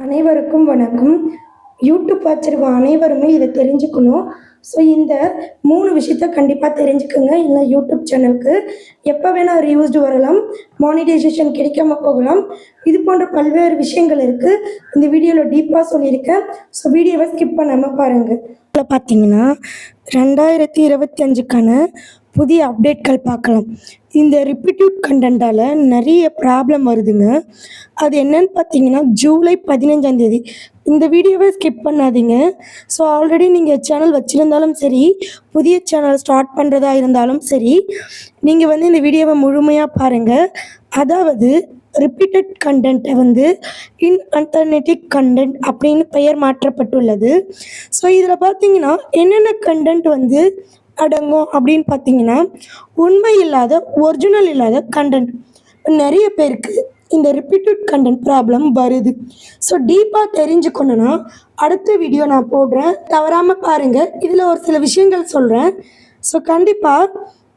அனைவருக்கும் வணக்கம். யூடியூப் வச்சிருக்க அனைவருமே இதை தெரிஞ்சுக்கணும். ஸோ இந்த 3 விஷயத்த கண்டிப்பாக தெரிஞ்சுக்கோங்க. இந்த யூடியூப் சேனலுக்கு எப்போ வேணால் ரீயூஸ்டு வரலாம், மானிட்டைசேஷன் கிடைக்காம போகலாம். இது போன்ற பல்வேறு விஷயங்கள் இருக்குது. இந்த வீடியோவில் டீப்பாக சொல்லியிருக்கேன். ஸோ வீடியோவை ஸ்கிப் பண்ணாமல் பாருங்கள். இதில் பார்த்தீங்கன்னா 2025க்கான புதிய அப்டேட்கள் பார்க்கலாம். இந்த ரிப்பீட்டட் கண்டென்ட்டால் நிறைய ப்ராப்ளம் வருதுங்க. அது என்னன்னு பார்த்தீங்கன்னா ஜூலை 15ஆம் தேதி. இந்த வீடியோவை ஸ்கிப் பண்ணாதீங்க. ஸோ ஆல்ரெடி நீங்கள் சேனல் வச்சுருந்தாலும் சரி, புதிய சேனல் ஸ்டார்ட் பண்ணுறதா இருந்தாலும் சரி, நீங்கள் இந்த வீடியோவை முழுமையாக பாருங்கள். அதாவது ரிப்பீட்டட் கண்டென்ட்டை இன்அல்டர்னேட்டிவ் கண்டென்ட் அப்படின்னு பெயர் மாற்றப்பட்டுள்ளது. ஸோ இதில் பார்த்தீங்கன்னா என்னென்ன கண்டென்ட் அடங்கும் அப்படின்னு பார்த்தீங்கன்னா, உண்மை இல்லாத, ஒரிஜினல் இல்லாத கண்டென்ட். நிறைய பேருக்கு இந்த ரிப்பீட்டட் கண்டென்ட் ப்ராப்ளம் வருது. ஸோ டீப்பாக தெரிஞ்சுக்கணுன்னா அடுத்த வீடியோ நான் போடுறேன், தவறாமல் பாருங்கள். இதில் ஒரு சில விஷயங்கள் சொல்கிறேன். ஸோ கண்டிப்பாக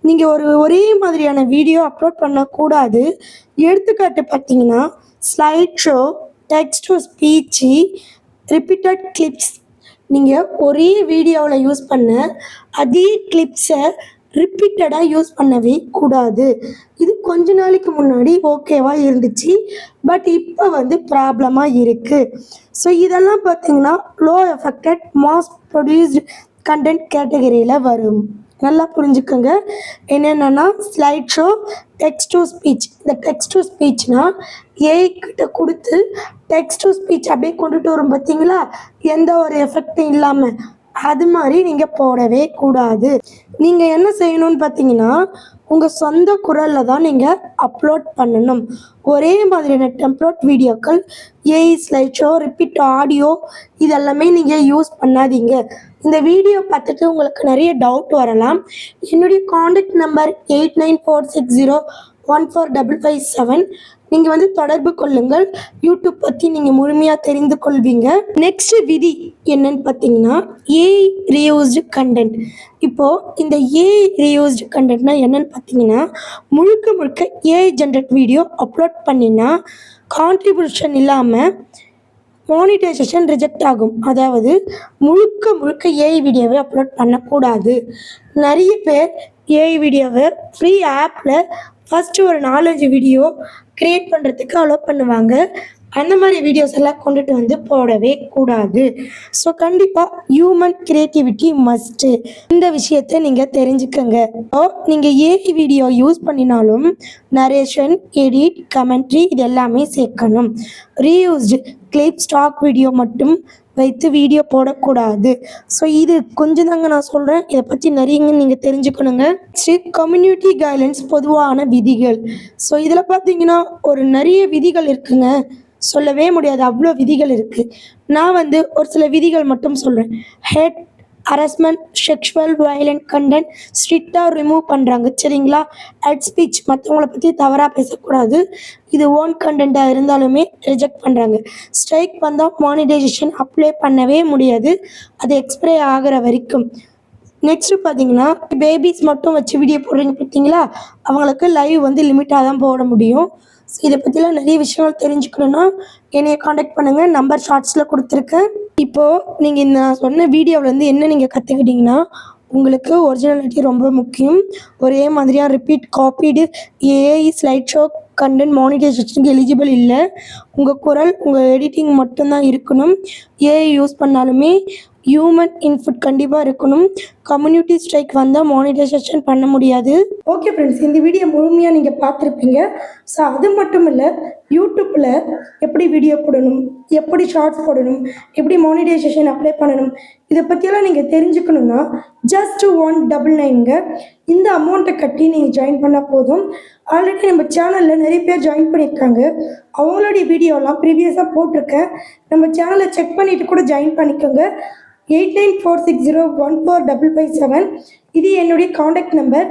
நீங்கள் ஒரே மாதிரியான வீடியோ அப்லோட் பண்ணக்கூடாது. எடுத்துக்காட்டு பார்த்தீங்கன்னா slide show, text to speech, repeated clips. நீங்கள் ஒரே வீடியோவில் யூஸ் பண்ண அதே கிளிப்ஸை ரிப்பீட்டடாக யூஸ் பண்ணவே கூடாது. இது கொஞ்ச நாளைக்கு முன்னாடி ஓகேவாக இருந்துச்சு, பட் இப்போ ப்ராப்ளமாக இருக்குது. ஸோ இதெல்லாம் பார்த்தீங்கன்னா low affected mass produced content கேட்டகரியில் வரும். நல்லா புரிஞ்சுக்கோங்க. என்னென்னா slide show, text to speech. இந்த டெக்ஸ்ட் டு ஸ்பீச்னால் ஏஐக்கிட்ட கொடுத்து டெக்ஸ்ட் டு ஸ்பீச் அப்படியே கொண்டுட்டு வரும் பார்த்தீங்களா, எந்த ஒரு எஃபெக்டும் இல்லாமல். அது மாதிரி நீங்கள் போடவே கூடாது. நீங்கள் என்ன செய்யணும்னு பார்த்தீங்கன்னா, உங்கள் சொந்த குரலில் தான் நீங்கள் அப்லோட் பண்ணணும். ஒரே மாதிரியான டெம்ப்ளேட் வீடியோக்கள், AI slide show, repeat audio இதெல்லாமே நீங்கள் யூஸ் பண்ணாதீங்க. இந்த வீடியோ பார்த்துட்டு உங்களுக்கு நிறைய டவுட் வரலாம். என்னுடைய காண்டாக்ட் நம்பர் 8946014557. நீங்கள் தொடர்பு கொள்ளுங்கள். யூடியூப் பற்றி நீங்கள் முழுமையாக தெரிந்து கொள்வீங்க. நெக்ஸ்ட் விதி என்னன்னு பார்த்தீங்கன்னா ஏஐ ரீயூஸ்டு கண்டென்ட். இப்போது இந்த ஏஐ ரீயூஸ்டு கண்டென்ட்னா என்னன்னு பார்த்தீங்கன்னா, முழுக்க ஏஐ ஜென்ரேட் வீடியோ அப்லோட் பண்ணினா கான்ட்ரிபியூஷன் இல்லாமல் மானிட்டைசேஷன் ரிஜெக்ட் ஆகும். அதாவது முழுக்க ஏஐ வீடியோவை அப்லோட் பண்ணக்கூடாது. நிறைய பேர் ஏஐ வீடியோவை ஃப்ரீ ஆப்பில் ஃபஸ்ட்டு ஒரு 4-5 வீடியோ க்ரியேட் பண்ணுறதுக்கு அலோவ் பண்ணுவாங்க. அந்த மாதிரி வீடியோஸ் எல்லாம் கொண்டுட்டு போடவே கூடாது. ஸோ கண்டிப்பாக ஹியூமன் க்ரியேட்டிவிட்டி மஸ்ட்டு. இந்த விஷயத்தை நீங்கள் தெரிஞ்சுக்கங்க. நீங்கள் ஏஐ வீடியோ யூஸ் பண்ணினாலும் நரேஷன், எடிட், கமெண்ட்ரி இது எல்லாமே சேர்க்கணும். ரீயூஸ்டு கிளிப், ஸ்டாக் வீடியோ மட்டும் வைத்து வீடியோ போடக்கூடாது. ஸோ இது கொஞ்சம் தாங்க நான் சொல்கிறேன். இதை பற்றி நிறையங்க நீங்கள் தெரிஞ்சுக்கணுங்க. கம்யூனிட்டி கைட்லைன்ஸ், பொதுவான விதிகள். ஸோ இதில் பார்த்தீங்கன்னா நிறைய விதிகள் இருக்குங்க. சொல்லவே முடியாது, அவ்வளோ விதிகள் இருக்குது. நான் ஒரு சில விதிகள் மட்டும் சொல்கிறேன். Hate, harassment, sexual violent content ஸ்ட்ரிக்டாக ரிமூவ் பண்ணுறாங்க, சரிங்களா? ஹேட் ஸ்பீச், மற்றவங்கள பற்றி தவறாக பேசக்கூடாது. இது ஓன் கண்டென்ட்டாக இருந்தாலுமே ரிஜெக்ட் பண்ணுறாங்க. ஸ்ட்ரைக் வந்தால் மானிட்டைசேஷன் அப்ளை பண்ணவே முடியாது, அது எக்ஸ்பைரி ஆகிற வரைக்கும். நெக்ஸ்ட்டு பார்த்தீங்கன்னா பேபிஸ் மட்டும் வச்சு வீடியோ போடுறீங்க பார்த்தீங்களா, அவங்களுக்கு லைவ் லிமிட்டாக தான் போட முடியும். இதை பற்றிலாம் நிறைய விஷயங்கள் தெரிஞ்சுக்கணுன்னா என்னையை காண்டாக்ட் பண்ணுங்கள். நம்பர் ஷார்ட்ஸில் கொடுத்துருக்கேன். இப்போது நீங்கள் நான் சொன்ன வீடியோவில் என்ன நீங்கள் கற்றுக்கிட்டிங்கன்னா, உங்களுக்கு ஒரிஜினாலிட்டி ரொம்ப முக்கியம். ஒரே மாதிரியாக ரிப்பீட் காப்பீடு ஏஐ ஸ்லைட் ஷோ கண்டென்ட் மானிட்டைசேஷனுக்கு எலிஜிபிள் இல்லை. உங்கள் குரல், உங்கள் எடிட்டிங் மட்டும்தான் இருக்கணும். ஏஐ யூஸ் பண்ணாலுமே ஹியூமன் இன்புட் கண்டிப்பாக இருக்கணும். கம்யூனிட்டி ஸ்ட்ரைக் வந்தால் மானிட்டைசேஷன் பண்ண முடியாது. ஓகே ஃப்ரெண்ட்ஸ், இந்த வீடியோ முழுமையாக நீங்கள் பார்த்துருப்பீங்க. ஸோ அது மட்டும் இல்லை, யூடியூப்பில் எப்படி வீடியோ போடணும், எப்படி ஷார்ட்ஸ் போடணும், எப்படி மானிட்டைசேஷன் அப்ளை பண்ணணும், இதை பற்றியெல்லாம் நீங்கள் தெரிஞ்சுக்கணுன்னா ஜஸ்ட் 199ங்க. இந்த அமௌண்ட்டை கட்டி நீங்கள் ஜாயின் பண்ணால் போதும். ஆல்ரெடி நம்ம சேனலில் நிறைய பேர் ஜாயின் பண்ணியிருக்காங்க. அவங்களுடைய வீடியோலாம் ப்ரீவியஸாக போட்டிருக்கேன். நம்ம சேனலை செக் பண்ணிவிட்டு கூட ஜாயின் பண்ணிக்கோங்க. 8946014557 இது என்னுடைய காண்டாக்ட் நம்பர்.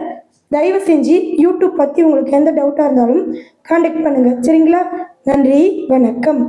தயவு செஞ்சு யூடியூப் பற்றி உங்களுக்கு எந்த டவுட்டாக இருந்தாலும் காண்டாக்ட் பண்ணுங்கள், சரிங்களா? நன்றி, வணக்கம்.